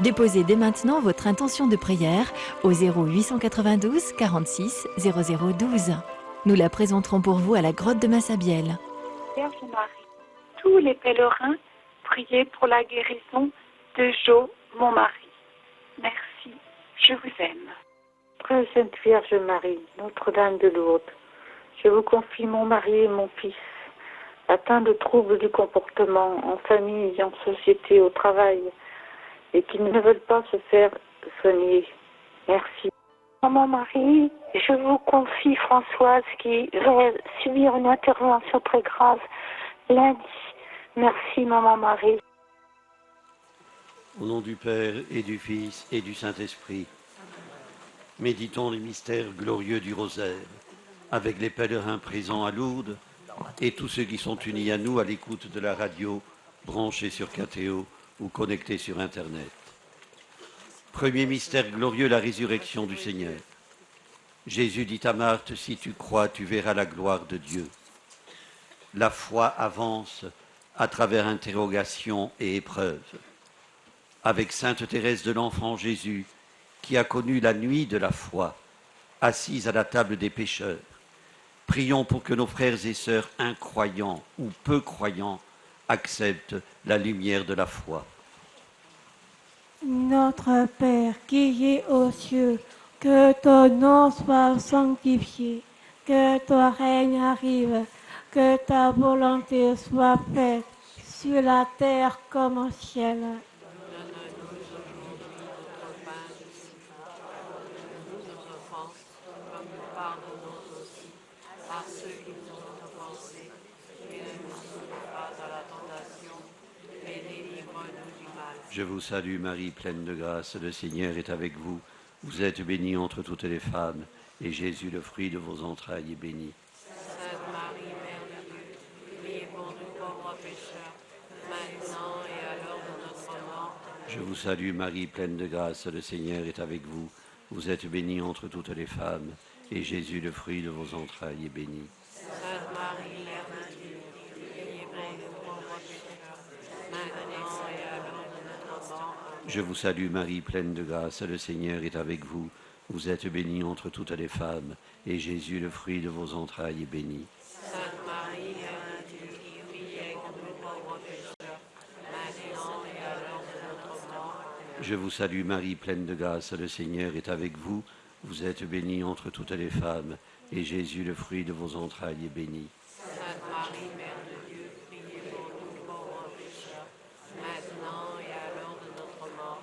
Déposez dès maintenant votre intention de prière au 0892 46 0012. Nous la présenterons pour vous à la grotte de Massabielle. Vierge Marie, tous les pèlerins, priez pour la guérison de Jo, mon mari. Merci, je vous aime. Très Sainte Vierge Marie, Notre-Dame de Lourdes, je vous confie mon mari et mon fils, atteints de troubles du comportement, en famille, en société, au travail, et qui ne veulent pas se faire soigner. Merci. Maman Marie, je vous confie Françoise qui va subir une intervention très grave lundi. Merci Maman Marie. Au nom du Père et du Fils et du Saint-Esprit, méditons les mystères glorieux du rosaire avec les pèlerins présents à Lourdes et tous ceux qui sont unis à nous à l'écoute de la radio, branchés sur KTO ou connectés sur Internet. Premier mystère glorieux, la résurrection du Seigneur. Jésus dit à Marthe, si tu crois, tu verras la gloire de Dieu. La foi avance à travers interrogations et épreuves. Avec Sainte Thérèse de l'Enfant Jésus, qui a connu la nuit de la foi, assise à la table des pécheurs, prions pour que nos frères et sœurs incroyants ou peu croyants acceptent la lumière de la foi. Notre Père qui es aux cieux, que ton nom soit sanctifié, que ton règne arrive, que ta volonté soit faite sur la terre comme au ciel. Donne-nous aujourd'hui notre pain de ce jour. Pardonne-nous nos offenses, comme nous pardonnons aussi à ceux qui nous ont offensés. Et ne nous soumets pas à la tentation, mais délivre-nous du mal. Je vous salue Marie, pleine de grâce, le Seigneur est avec vous. Vous êtes bénie entre toutes les femmes, et Jésus, le fruit de vos entrailles, est béni. Sainte Marie, Mère de Dieu, priez pour nous pauvres pécheurs, maintenant et à l'heure de notre mort. Je vous salue Marie, pleine de grâce, le Seigneur est avec vous. Vous êtes bénie entre toutes les femmes, et Jésus, le fruit de vos entrailles, est béni. Sainte Marie, Mère de Dieu, priez pour nous pauvres pécheurs, maintenant et à l'heure de notre mort. Je vous salue Marie, pleine de grâce, le Seigneur est avec vous. Vous êtes bénie entre toutes les femmes, et Jésus, le fruit de vos entrailles, est béni. Sainte Marie, Mère de Dieu, priez pour nous pauvres pécheurs, maintenant et à l'heure de notre mort. Je vous salue Marie, pleine de grâce, le Seigneur est avec vous. Vous êtes bénie entre toutes les femmes, et Jésus, le fruit de vos entrailles, est béni. Sainte Marie, Mère de Dieu, priez pour nous pauvres pécheurs, maintenant et à l'heure de notre mort.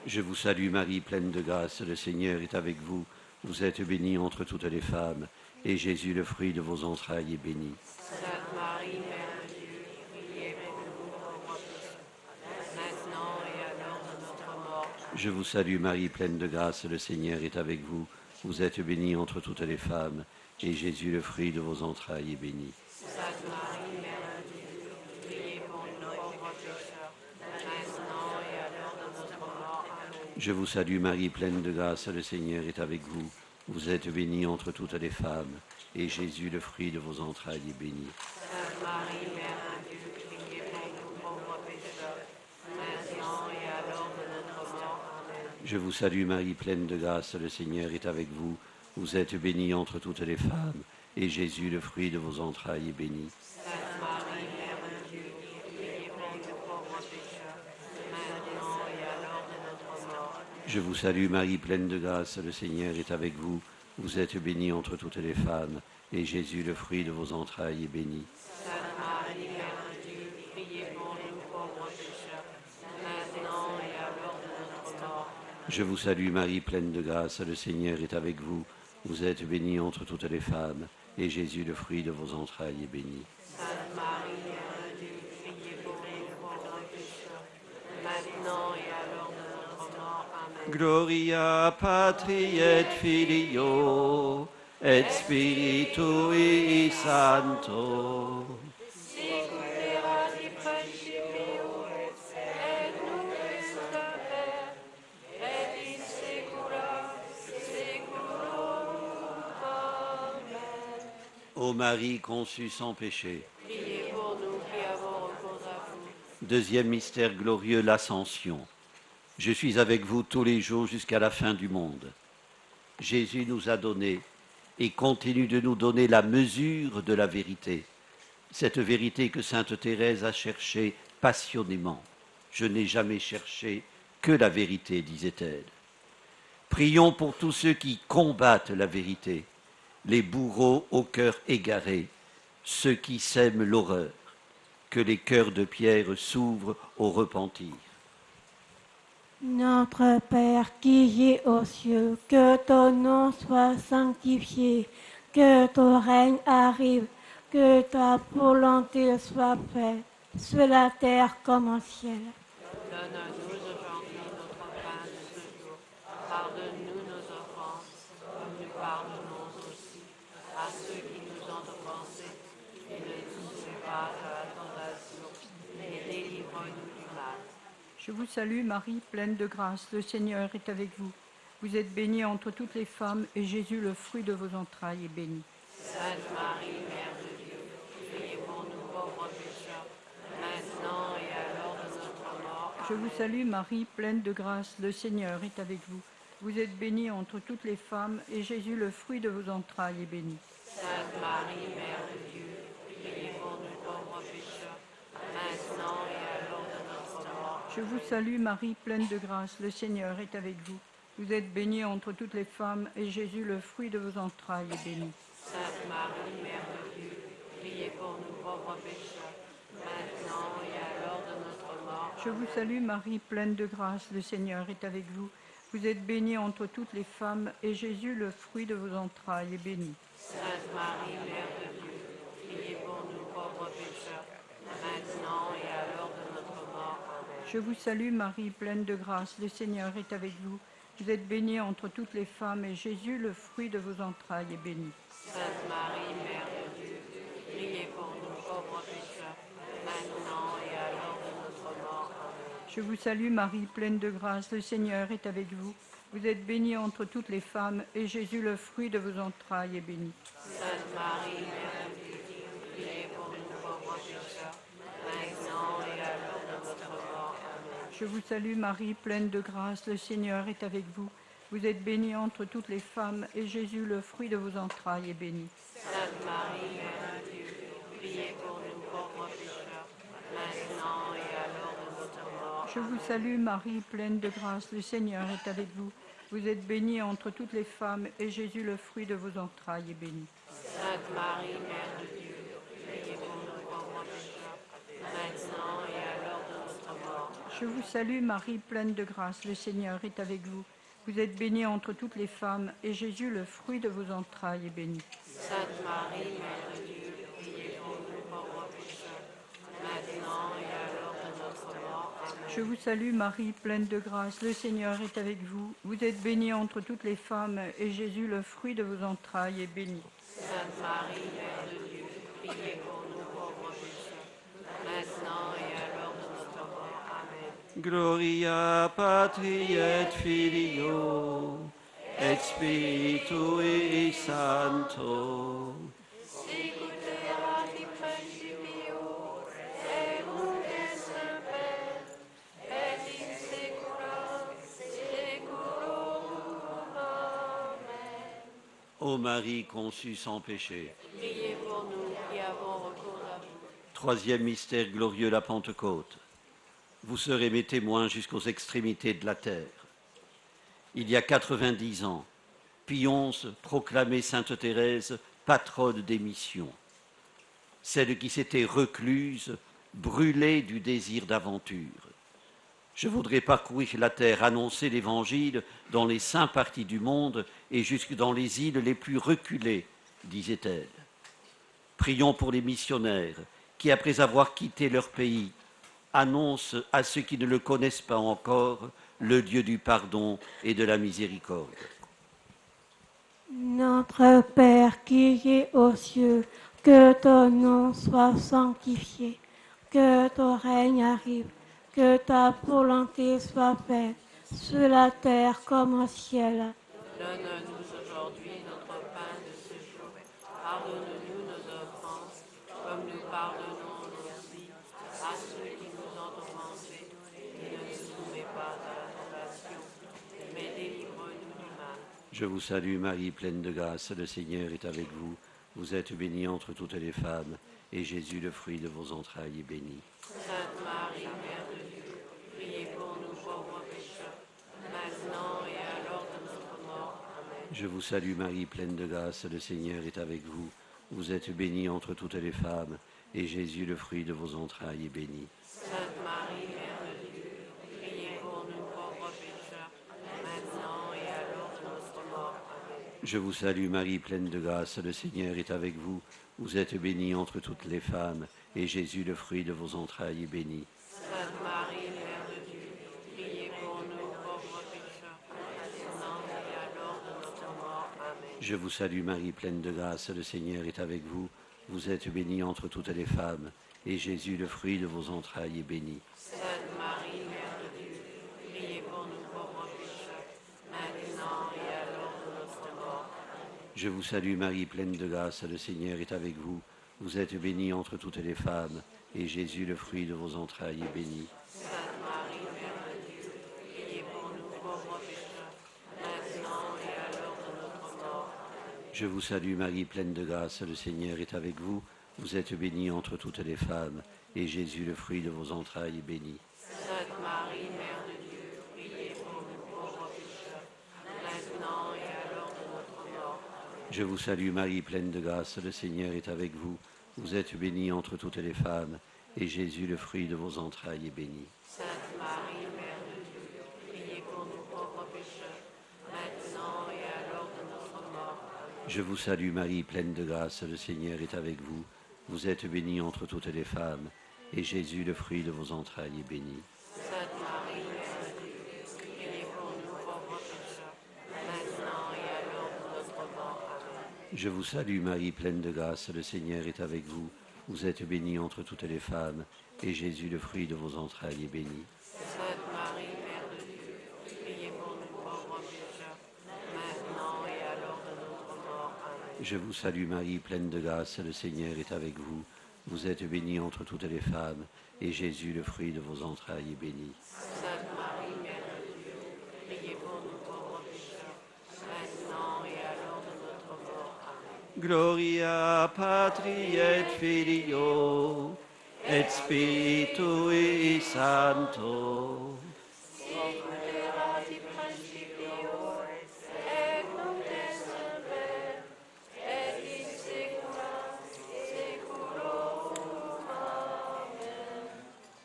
Je vous salue Marie, pleine de grâce, le Seigneur est avec vous. Vous êtes bénie entre toutes les femmes, et Jésus, le fruit de vos entrailles, est béni. Sainte Marie, Mère de Dieu, priez pour nous pauvres pécheurs, maintenant et à l'heure de notre mort. Je vous salue Marie, pleine de grâce, le Seigneur est avec vous. Vous êtes bénie entre toutes les femmes, et Jésus, le fruit de vos entrailles, est béni. Sainte Marie, Mère de Dieu, priez pour nous pauvres pécheurs, maintenant et à l'heure de notre mort. Amen. Je vous salue Marie, pleine de grâce, le Seigneur est avec vous. Vous êtes bénie entre toutes les femmes, et Jésus, le fruit de vos entrailles, est béni. Sainte Marie, Mère de Dieu, priez pour nous pauvres pécheurs, maintenant et à l'heure de notre mort. Amen. Je vous salue Marie, pleine de grâce, le Seigneur est avec vous. Vous êtes bénie entre toutes les femmes, et Jésus, le fruit de vos entrailles, est béni. Sainte Marie, Mère de Dieu, priez pour nous pauvres pécheurs, maintenant et à l'heure de notre mort. Je vous salue Marie, pleine de grâce, le Seigneur est avec vous. Vous êtes bénie entre toutes les femmes, et Jésus, le fruit de vos entrailles, est béni. Sainte Marie, Mère de Dieu, priez pour nous pauvres pécheurs, maintenant et à l'heure de notre mort. Je vous salue Marie, pleine de grâce, le Seigneur est avec vous. Vous êtes bénie entre toutes les femmes, et Jésus, le fruit de vos entrailles, est béni. Sainte Marie, Mère de Dieu, priez pour nous pauvres pécheurs, maintenant et à l'heure de notre mort. Amen. Gloria Patri et Filio et Spiritui Sancto. Ô Marie conçue sans péché. Priez pour nous qui avons recours à vous. Deuxième mystère glorieux, l'Ascension. Je suis avec vous tous les jours jusqu'à la fin du monde. Jésus nous a donné et continue de nous donner la mesure de la vérité. Cette vérité que sainte Thérèse a cherchée passionnément. Je n'ai jamais cherché que la vérité, disait-elle. Prions pour tous ceux qui combattent la vérité, les bourreaux au cœur égaré, ceux qui sèment l'horreur, que les cœurs de pierre s'ouvrent au repentir. Notre Père qui es aux cieux, que ton nom soit sanctifié, que ton règne arrive, que ta volonté soit faite, sur la terre comme au ciel. Donne-nous aujourd'hui notre pain de ce jour. Pardonne-nous nos offenses, comme nous pardonnons aussi à ceux qui nous ont offensés. Et ne nous soumets pas à la tentation, mais délivre-nous du mal. Je vous salue Marie, pleine de grâce, le Seigneur est avec vous. Vous êtes bénie entre toutes les femmes, et Jésus, le fruit de vos entrailles, est béni. Sainte Marie, Mère de Dieu, priez pour nous pauvres pécheurs, maintenant et à l'heure de notre mort. Je vous salue Marie, pleine de grâce, le Seigneur est avec vous. Vous êtes bénie entre toutes les femmes, et Jésus, le fruit de vos entrailles, est béni. Sainte Marie, Mère de Dieu, priez pour nous pauvres pécheurs, maintenant et à l'heure de notre mort. Je vous salue Marie, pleine de grâce, le Seigneur est avec vous. Vous êtes bénie entre toutes les femmes, et Jésus, le fruit de vos entrailles, est béni. Sainte Marie, Mère de Dieu, priez pour nous pauvres pécheurs, maintenant et à l'heure de notre mort. Je vous salue Marie, pleine de grâce, le Seigneur est avec vous. Vous êtes bénie entre toutes les femmes, et Jésus, le fruit de vos entrailles, est béni. Sainte Marie, Mère de Dieu, priez pour nous pauvres pécheurs, maintenant et à l'heure de notre mort. Amen. Je vous salue Marie, pleine de grâce, le Seigneur est avec vous. Vous êtes bénie entre toutes les femmes, et Jésus, le fruit de vos entrailles, est béni. Sainte Marie, Mère de Dieu, priez pour nous pauvres pécheurs, maintenant et à l'heure de notre mort. Amen. Je vous salue Marie, pleine de grâce, le Seigneur est avec vous. Vous êtes bénie entre toutes les femmes, et Jésus, le fruit de vos entrailles, est béni. Sainte Marie, Mère de Dieu, priez pour nous pauvres pécheurs, maintenant et à l'heure de notre mort. Amen. Je vous salue Marie, pleine de grâce, le Seigneur est avec vous. Vous êtes bénie entre toutes les femmes, et Jésus, le fruit de vos entrailles, est béni. Sainte Marie, Mère de Dieu, priez pour nous pauvres pécheurs, maintenant et à l'heure de notre mort. Je vous salue Marie, pleine de grâce, le Seigneur est avec vous. Vous êtes bénie entre toutes les femmes, et Jésus, le fruit de vos entrailles, est béni. Sainte Marie, Mère de Dieu, priez pour nous pauvres pécheurs, maintenant et à l'heure de notre mort. Je vous salue Marie, pleine de grâce, le Seigneur est avec vous. Vous êtes bénie entre toutes les femmes, et Jésus, le fruit de vos entrailles, est béni. Sainte Marie, Mère de Dieu, priez pour nous pauvres pécheurs, maintenant et à l'heure de notre mort. Amen. Je vous salue Marie, pleine de grâce, le Seigneur est avec vous. Vous êtes bénie entre toutes les femmes, et Jésus, le fruit de vos entrailles, est béni. Sainte Marie, Mère de Dieu, priez pour nous pauvres pécheurs, maintenant et à l'heure de notre mort. Amen. Gloria Patri et Filio et Spiritui Sancto. Ô Marie conçue sans péché. Priez pour nous qui avons recours à vous. Troisième mystère glorieux, la Pentecôte. Vous serez mes témoins jusqu'aux extrémités de la terre. Il y a 90 ans, Pie XI proclamait Sainte Thérèse patronne des missions. Celle qui s'était recluse, brûlée du désir d'aventure. Je voudrais parcourir la terre, annoncer l'Évangile dans les 5 parties du monde et jusque dans les îles les plus reculées, disait-elle. Prions pour les missionnaires qui, après avoir quitté leur pays, annoncent à ceux qui ne le connaissent pas encore le Dieu du pardon et de la miséricorde. Notre Père qui es aux cieux, que ton nom soit sanctifié, que ton règne arrive, que ta volonté soit faite, sur la terre comme au ciel. Donne-nous aujourd'hui notre pain de ce jour. Pardonne-nous nos offenses, comme nous pardonnons aussi à ceux qui nous ont offensés. Et ne nous soumets pas à la Je vous salue Marie, pleine de grâce, le Seigneur est avec vous. Vous êtes bénie entre toutes les femmes, et Jésus, le fruit de vos entrailles, est béni. Sainte Marie, Mère de Dieu, priez pour nous pauvres pécheurs, maintenant et à l'heure de notre mort. Amen. Je vous salue Marie, pleine de grâce, le Seigneur est avec vous. Vous êtes bénie entre toutes les femmes, et Jésus, le fruit de vos entrailles, est béni. Sainte Marie, Mère de Dieu, priez pour nous pauvres pécheurs, maintenant et à l'heure de notre mort. Amen. Je vous salue Marie, pleine de grâce, le Seigneur est avec vous. Vous êtes bénie entre toutes les femmes, et Jésus, le fruit de vos entrailles, est béni. Sainte Marie, Mère de Dieu, priez pour nous pauvres pécheurs, maintenant et à l'heure de notre mort. Amen. Je vous salue Marie, pleine de grâce, le Seigneur est avec vous. Vous êtes bénie entre toutes les femmes, et Jésus, le fruit de vos entrailles, est béni. Sainte Marie, Mère de Dieu, priez pour nous pauvres pécheurs, maintenant et à l'heure de notre mort. Je vous salue Marie, pleine de grâce, le Seigneur est avec vous. Vous êtes bénie entre toutes les femmes, et Jésus, le fruit de vos entrailles, est béni. Sainte Marie, Mère de Dieu, priez pour nous pauvres pécheurs, maintenant et à l'heure de notre mort. Je vous salue Marie, pleine de grâce, le Seigneur est avec vous. Vous êtes bénie entre toutes les femmes, et Jésus, le fruit de vos entrailles, est béni. Sainte Marie, Mère de Dieu, priez pour nous pauvres pécheurs, maintenant et à l'heure de notre mort. Je vous salue Marie, pleine de grâce, le Seigneur est avec vous. Vous êtes bénie entre toutes les femmes, et Jésus, le fruit de vos entrailles, est béni. Sainte Marie, Mère de Dieu, priez pour nous pauvres pécheurs, maintenant et à l'heure de notre mort. Amen. Je vous salue Marie, pleine de grâce, le Seigneur est avec vous. Vous êtes bénie entre toutes les femmes, et Jésus, le fruit de vos entrailles, est béni. Sainte Marie, Mère de Dieu, priez pour nous pauvres pécheurs, maintenant et à l'heure de notre mort. Amen. Je vous salue Marie, pleine de grâce, le Seigneur est avec vous. Vous êtes bénie entre toutes les femmes, et Jésus, le fruit de vos entrailles, est béni. Sainte Marie, Mère de Dieu, priez pour nous pauvres pécheurs, maintenant et à l'heure de notre mort. Amen. Je vous salue Marie, pleine de grâce, le Seigneur est avec vous. Vous êtes bénie entre toutes les femmes, et Jésus, le fruit de vos entrailles, est béni. Sainte Marie, Mère de Dieu, priez pour nous pauvres pécheurs, maintenant et à l'heure de notre mort. Amen. Gloria Patri et Filio et Spiritui Sancto.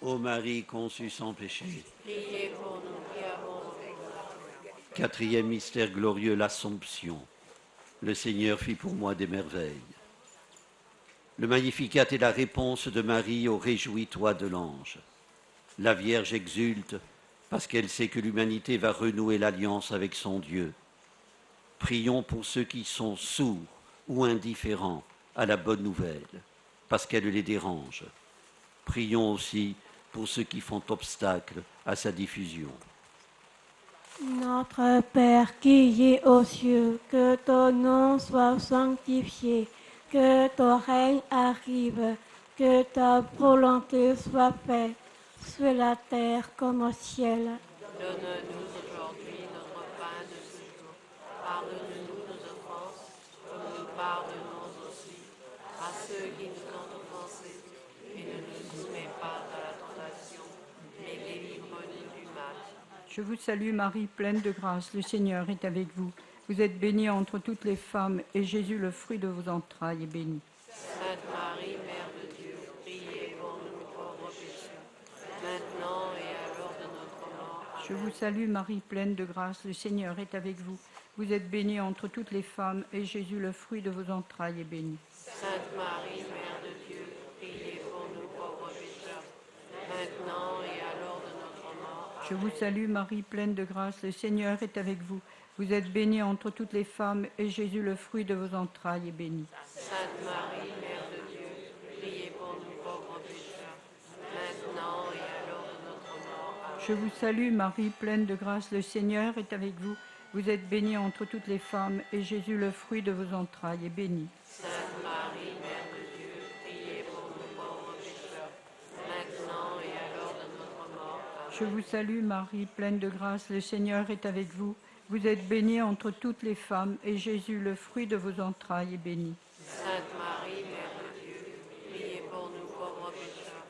Ô Marie conçue sans péché. Priez pour nous qui avons péché. Quatrième mystère glorieux, l'Assomption. Le Seigneur fit pour moi des merveilles. Le Magnificat est la réponse de Marie au réjouis-toi de l'ange. La Vierge exulte parce qu'elle sait que l'humanité va renouer l'alliance avec son Dieu. Prions pour ceux qui sont sourds ou indifférents à la bonne nouvelle, parce qu'elle les dérange. Prions aussi pour ceux qui font obstacle à sa diffusion. Notre Père qui es aux cieux, que ton nom soit sanctifié, que ton règne arrive, que ta volonté soit faite, sur la terre comme au ciel. Donne-nous aujourd'hui notre pain de ce jour. Pardonne-nous nos offenses, comme nous pardonnons aussi à ceux qui nous ont offensés. Et ne nous soumets pas à la tentation, mais délivre-nous du mal. Je vous salue Marie, pleine de grâce, le Seigneur est avec vous. Vous êtes bénie entre toutes les femmes, et Jésus, le fruit de vos entrailles, est béni. Sainte Marie, Mère de Dieu, priez pour nous pauvres pécheurs, maintenant et à l'heure de notre mort. Je vous salue Marie, pleine de grâce, le Seigneur est avec vous. Vous êtes bénie entre toutes les femmes, et Jésus, le fruit de vos entrailles, est béni. Sainte Marie, Mère de Dieu, priez pour nous pauvres pécheurs, maintenant et à l'heure de notre mort. Je vous salue Marie, pleine de grâce, le Seigneur est avec vous. Vous êtes bénie entre toutes les femmes, et Jésus, le fruit de vos entrailles, est béni. Sainte Marie, Mère de Dieu, priez pour nous pauvres pécheurs, maintenant et à l'heure de notre mort. Amen. Je vous salue Marie, pleine de grâce, le Seigneur est avec vous. Vous êtes bénie entre toutes les femmes, et Jésus, le fruit de vos entrailles, est béni. Sainte Marie, Mère de Dieu, priez pour nous pauvres pécheurs, maintenant et à l'heure de notre mort. Amen. Je vous salue Marie, pleine de grâce, le Seigneur est avec vous. Vous êtes bénie entre toutes les femmes, et Jésus, le fruit de vos entrailles, est béni. Sainte Marie, Mère de Dieu, priez pour nous pauvres pécheurs,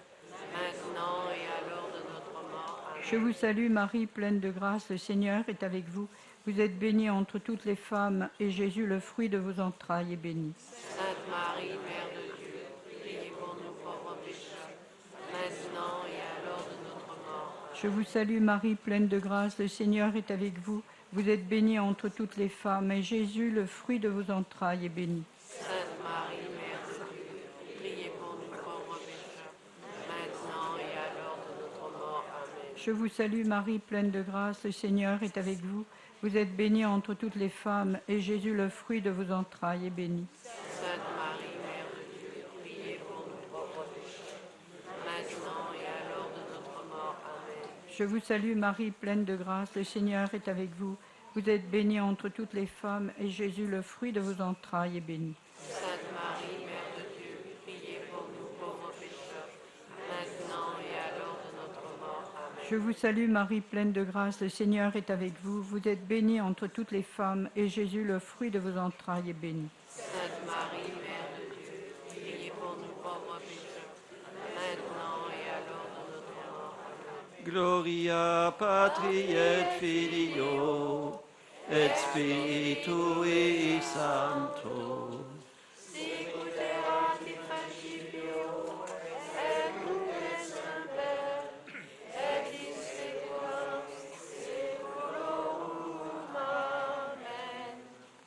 maintenant et à l'heure de notre mort. Amen. Je vous salue Marie, pleine de grâce, le Seigneur est avec vous. Vous êtes bénie entre toutes les femmes, et Jésus, le fruit de vos entrailles, est béni. Sainte Marie, Mère de Dieu, priez pour nous pauvres pécheurs, maintenant et à l'heure de notre mort. Je vous salue Marie, pleine de grâce, le Seigneur est avec vous. Vous êtes bénie entre toutes les femmes, et Jésus, le fruit de vos entrailles, est béni. Sainte Marie, Mère de Dieu, priez pour nous pauvres pécheurs, maintenant et à l'heure de notre mort. Amen. Je vous salue Marie, pleine de grâce, le Seigneur est avec vous. Vous êtes bénie entre toutes les femmes, et Jésus, le fruit de vos entrailles, est béni. Sainte Marie, Mère de Dieu, priez pour nous pauvres pécheurs, maintenant et à l'heure de notre mort. Amen. Je vous salue Marie, pleine de grâce, le Seigneur est avec vous. Vous êtes bénie entre toutes les femmes, et Jésus, le fruit de vos entrailles, est béni. Sainte Marie, Mère de Dieu, priez pour nous pauvres pécheurs, maintenant et à l'heure de notre mort. Amen. Je vous salue Marie, pleine de grâce, le Seigneur est avec vous. Vous êtes bénie entre toutes les femmes, et Jésus, le fruit de vos entrailles, est béni. Sainte Marie, Mère de Dieu, priez pour nous pauvres pécheurs, maintenant et à l'heure de notre mort. Amen. Gloria Patri et Filio et Spiritui Sancto.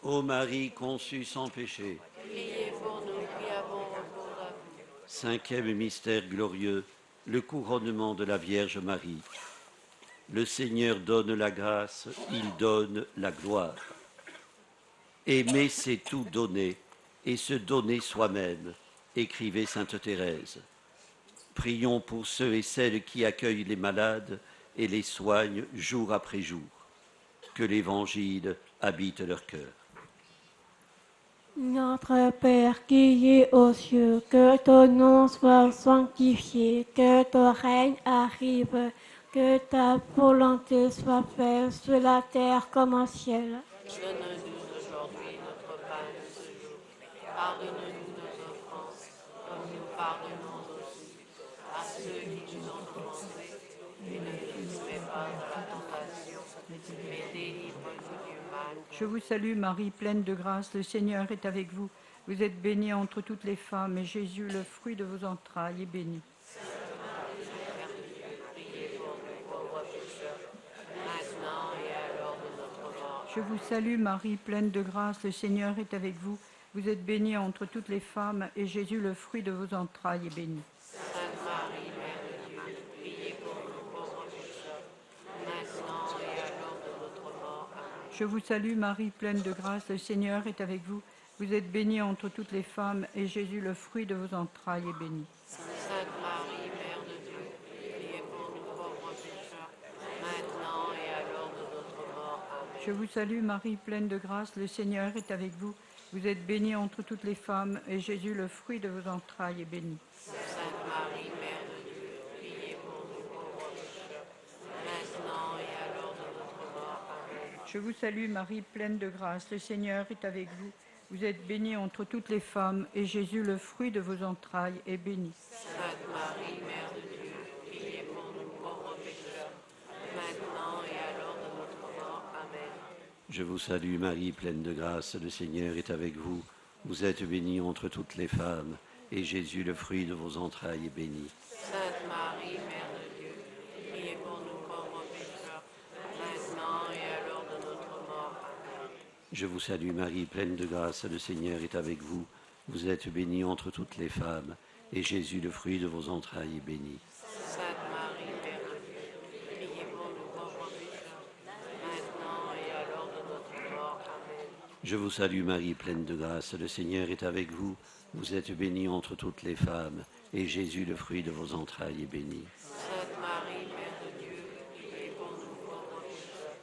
Ô Marie conçue sans péché. Priez pour nous qui avons recours à vous. Cinquième mystère glorieux, le couronnement de la Vierge Marie. Le Seigneur donne la grâce, il donne la gloire. Aimer, c'est tout donner, et se donner soi-même, écrivait sainte Thérèse. Prions pour ceux et celles qui accueillent les malades et les soignent jour après jour. Que l'Évangile habite leur cœur. Notre Père qui es aux cieux, que ton nom soit sanctifié, que ton règne arrive, que ta volonté soit faite sur la terre comme au ciel. Donne-nous aujourd'hui notre pain de ce jour. Pardonne-nous nos offenses, comme nous pardonnons aussi à ceux qui nous ont offensés. Et ne nous mets pas dans la tentation, mais délivre-nous du mal. Je vous salue Marie, pleine de grâce, le Seigneur est avec vous. Vous êtes bénie entre toutes les femmes, et Jésus, le fruit de vos entrailles, est béni. Priez pour nous pauvres pécheurs, maintenant et à l'heure de notre mort. Je vous salue Marie, pleine de grâce, le Seigneur est avec vous. Vous êtes bénie entre toutes les femmes, et Jésus, le fruit de vos entrailles, est béni. Sainte Marie, Mère de Dieu, priez pour nous pauvres pécheurs, maintenant et à l'heure de notre mort. Amen. Je vous salue Marie, pleine de grâce, le Seigneur est avec vous. Vous êtes bénie entre toutes les femmes, et Jésus, le fruit de vos entrailles, est béni. Sainte Marie, Mère de Dieu, priez pour nous pauvres pécheurs, maintenant et à l'heure de notre mort. Amen. Je vous salue Marie, pleine de grâce, le Seigneur est avec vous. Vous êtes bénie entre toutes les femmes, et Jésus, le fruit de vos entrailles, est béni. Sainte Marie, Mère de Dieu, priez pour nous pauvres pécheurs, maintenant et à l'heure de notre mort. Amen. Je vous salue Marie, pleine de grâce, le Seigneur est avec vous. Vous êtes bénie entre toutes les femmes, et Jésus, le fruit de vos entrailles, est béni. Sainte Marie, Mère de Dieu, priez pour nous pauvres pécheurs, maintenant et à l'heure de notre mort. Amen. Je vous salue Marie, pleine de grâce, le Seigneur est avec vous. Vous êtes bénie entre toutes les femmes, et Jésus, le fruit de vos entrailles, est béni. Sainte Marie, Mère de Dieu, priez pour nous pauvres pécheurs, maintenant et à l'heure de notre mort. Amen. Je vous salue Marie, pleine de grâce, le Seigneur est avec vous. Vous êtes bénie entre toutes les femmes, et Jésus, le fruit de vos entrailles, est béni. Sainte Marie, Mère de Dieu, priez pour nous pauvres pécheurs, maintenant et à l'heure de notre mort. Amen. Je vous salue Marie, pleine de grâce, le Seigneur est avec vous. Vous êtes bénie entre toutes les femmes, et Jésus, le fruit de vos entrailles, est béni. Sainte Marie, Mère de Dieu, priez pour nous pauvres pécheurs,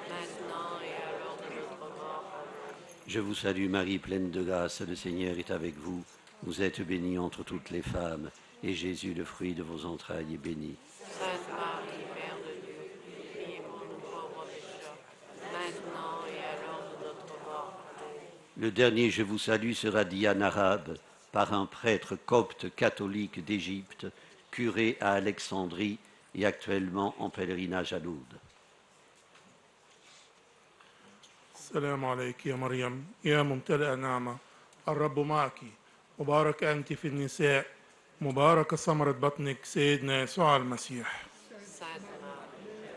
maintenant et à l'heure de notre mort. Amen. Je vous salue Marie, pleine de grâce, le Seigneur est avec vous. Vous êtes bénie entre toutes les femmes, et Jésus, le fruit de vos entrailles, est béni. Sainte Marie, Mère de Dieu, priez pour nous pauvres pécheurs, maintenant Le dernier je vous salue sera dit en arabe par un prêtre copte catholique d'Égypte, curé à Alexandrie et actuellement en pèlerinage à Lourdes. السلام عليك يا مريم يا ممتلئ نعمة الرب معك مبارك أنت في النساء مبارك ثمرة بطنك سيدنا يسوع المسيح. Sainte Marie,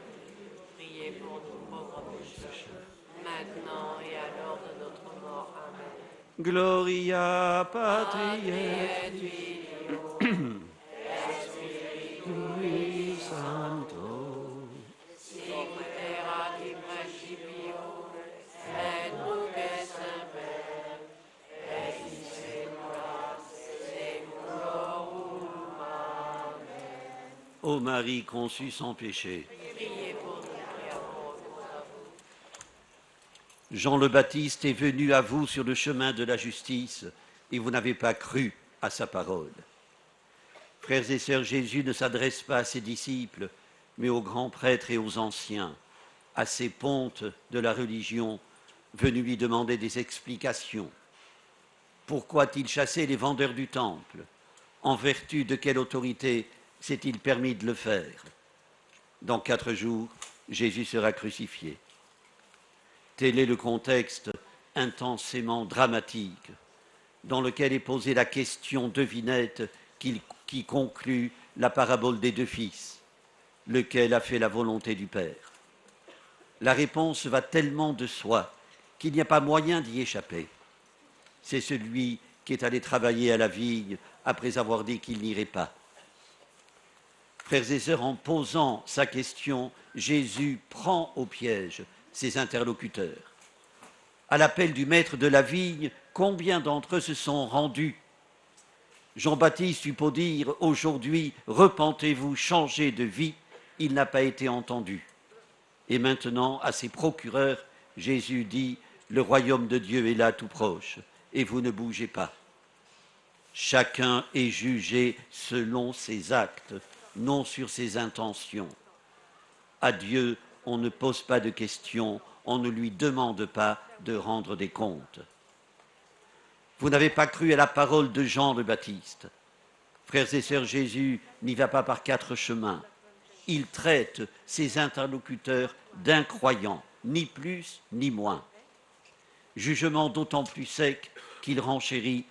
priez pour nous pauvres pécheurs, maintenant et à l'heure de notre mort. Amen. Gloria Patri et Filii Sancto. Sicut erat in principio, et nunc et semper, et in saecula saeculorum. Amen. Ô Marie conçue sans péché, Priez pour nous pécheurs. Jean le Baptiste est venu à vous sur le chemin de la justice et vous n'avez pas cru à sa parole. Frères et sœurs, Jésus ne s'adresse pas à ses disciples, mais aux grands prêtres et aux anciens, à ces pontes de la religion venus lui demander des explications. Pourquoi a-t-il chassé les vendeurs du temple? En vertu de quelle autorité s'est-il permis de le faire? Dans 4 jours, Jésus sera crucifié. Tel est le contexte intensément dramatique dans lequel est posée la question devinette qui conclut la parabole des 2 fils. Lequel a fait la volonté du Père? La réponse va tellement de soi qu'il n'y a pas moyen d'y échapper. C'est celui qui est allé travailler à la vigne après avoir dit qu'il n'irait pas. Frères et sœurs, en posant sa question, Jésus prend au piège ses interlocuteurs. À l'appel du maître de la vigne, combien d'entre eux se sont rendus? Jean-Baptiste eut beau dire aujourd'hui, repentez-vous, changez de vie, il n'a pas été entendu. Et maintenant, à ses procureurs, Jésus dit, le royaume de Dieu est là tout proche, et vous ne bougez pas. Chacun est jugé selon ses actes, non sur ses intentions. À Dieu, on ne pose pas de questions, on ne lui demande pas de rendre des comptes. Vous n'avez pas cru à la parole de Jean le Baptiste. Frères et sœurs, Jésus n'y va pas par 4 chemins. Il traite ses interlocuteurs d'incroyants, ni plus ni moins. Jugement d'autant plus sec qu'il renchérit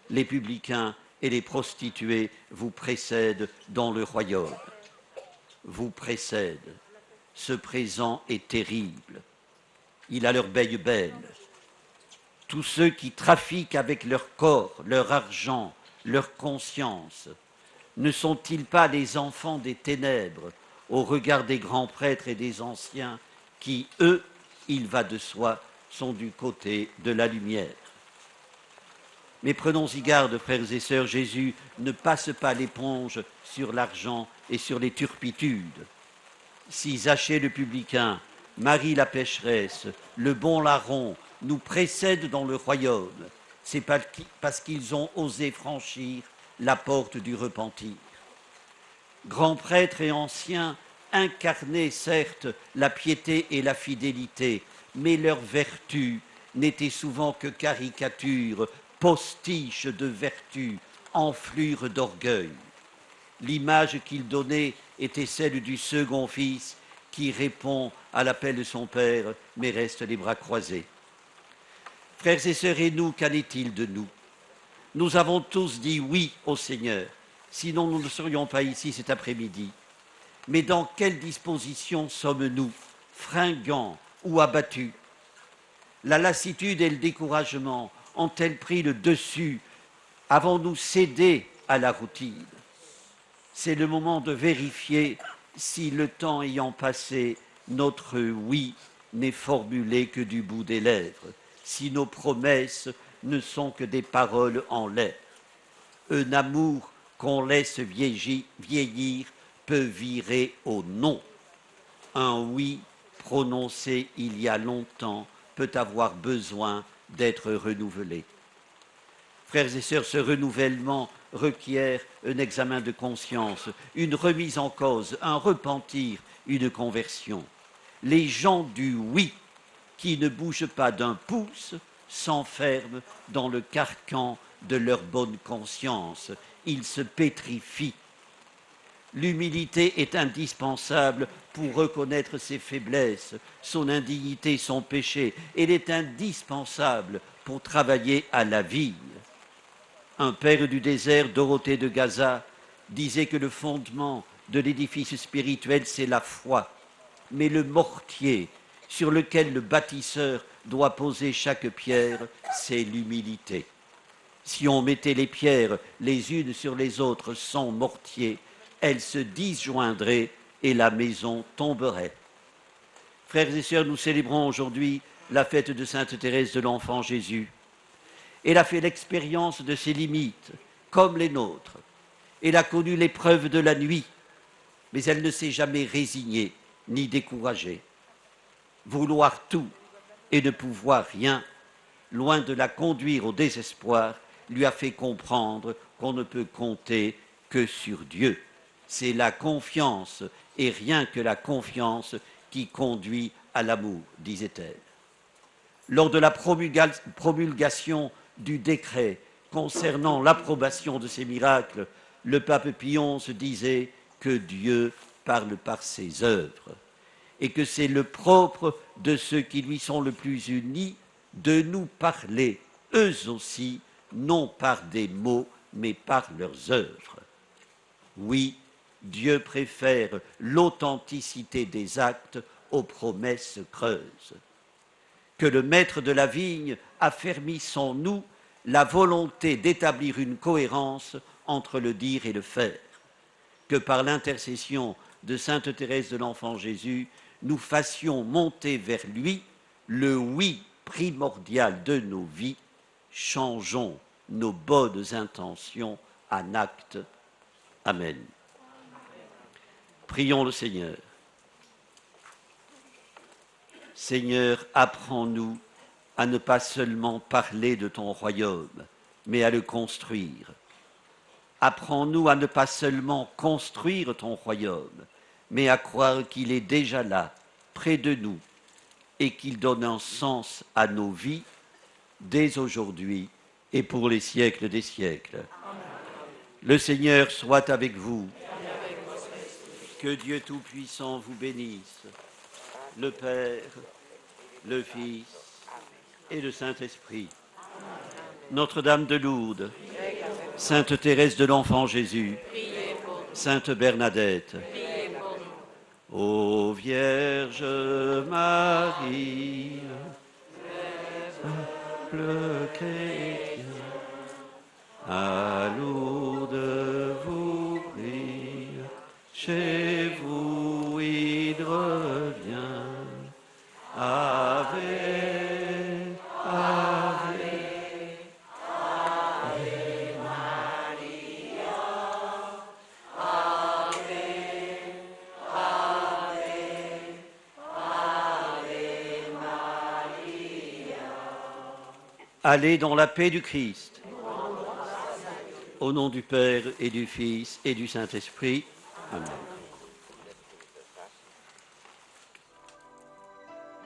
les publicains et les prostituées vous précèdent dans le royaume. Vous précèdent. Ce présent est terrible. Il a leur belle belle. Tous ceux qui trafiquent avec leur corps, leur argent, leur conscience, ne sont-ils pas les enfants des ténèbres au regard des grands prêtres et des anciens qui, eux, il va de soi, sont du côté de la lumière? Mais prenons-y garde, frères et sœurs, Jésus ne passe pas l'éponge sur l'argent et sur les turpitudes. Si Zachée le publicain, Marie la pécheresse, le bon larron nous précèdent dans le royaume, c'est parce qu'ils ont osé franchir la porte du repentir. Grands prêtres et anciens incarnaient certes la piété et la fidélité, mais leur vertu n'était souvent que caricature, postiche de vertu, enflure d'orgueil. L'image qu'ils donnaient était celle du second fils qui répond à l'appel de son père, mais reste les bras croisés. Frères et sœurs, et nous, qu'en est-il de nous? Nous avons tous dit oui au Seigneur, sinon nous ne serions pas ici cet après-midi. Mais dans quelle disposition sommes-nous, fringants ou abattus? La lassitude et le découragement ont-elles pris le dessus? Avons-nous cédé à la routine? C'est le moment de vérifier si, le temps ayant passé, notre oui n'est formulé que du bout des lèvres, si nos promesses ne sont que des paroles en l'air. Un amour qu'on laisse vieillir peut virer au non. Un oui prononcé il y a longtemps peut avoir besoin d'être renouvelé. Frères et sœurs, ce renouvellement requiert un examen de conscience, une remise en cause, un repentir, une conversion. Les gens du oui qui ne bougent pas d'un pouce s'enferment dans le carcan de leur bonne conscience. Ils se pétrifient. L'humilité est indispensable pour reconnaître ses faiblesses, son indignité, son péché. Elle est indispensable pour travailler à la vigne. Un père du désert, Dorothée de Gaza, disait que le fondement de l'édifice spirituel, c'est la foi. Mais le mortier sur lequel le bâtisseur doit poser chaque pierre, c'est l'humilité. Si on mettait les pierres les unes sur les autres sans mortier, elles se disjoindraient et la maison tomberait. Frères et sœurs, nous célébrons aujourd'hui la fête de Sainte Thérèse de l'Enfant Jésus. Elle a fait l'expérience de ses limites, comme les nôtres. Elle a connu l'épreuve de la nuit, mais elle ne s'est jamais résignée ni découragée. Vouloir tout et ne pouvoir rien, loin de la conduire au désespoir, lui a fait comprendre qu'on ne peut compter que sur Dieu. C'est la confiance, et rien que la confiance, qui conduit à l'amour, disait-elle. Lors de la promulgation du décret concernant l'approbation de ces miracles, le pape Pie XI disait que Dieu parle par ses œuvres et que c'est le propre de ceux qui lui sont le plus unis de nous parler, eux aussi, non par des mots, mais par leurs œuvres. Oui, Dieu préfère l'authenticité des actes aux promesses creuses. Que le maître de la vigne affermisse en nous la volonté d'établir une cohérence entre le dire et le faire. Que par l'intercession de Sainte Thérèse de l'Enfant Jésus, nous fassions monter vers lui le oui primordial de nos vies. Changeons nos bonnes intentions en actes. Amen. Prions le Seigneur. Seigneur, apprends-nous à ne pas seulement parler de ton royaume, mais à le construire. Apprends-nous à ne pas seulement construire ton royaume, mais à croire qu'il est déjà là, près de nous, et qu'il donne un sens à nos vies dès aujourd'hui et pour les siècles des siècles. Amen. Le Seigneur soit avec vous. Que Dieu Tout-Puissant vous bénisse, le Père, le Fils et le Saint-Esprit. Notre-Dame de Lourdes, Sainte Thérèse de l'Enfant Jésus, Sainte Bernadette, ô Vierge Marie, peuple chrétien, à Lourdes vous prie, chez vous il revient. Ave, Ave, Ave Maria, Ave, Ave, Ave Maria. Allez dans la paix du Christ. Au nom du Père et du Fils et du Saint-Esprit. Amen.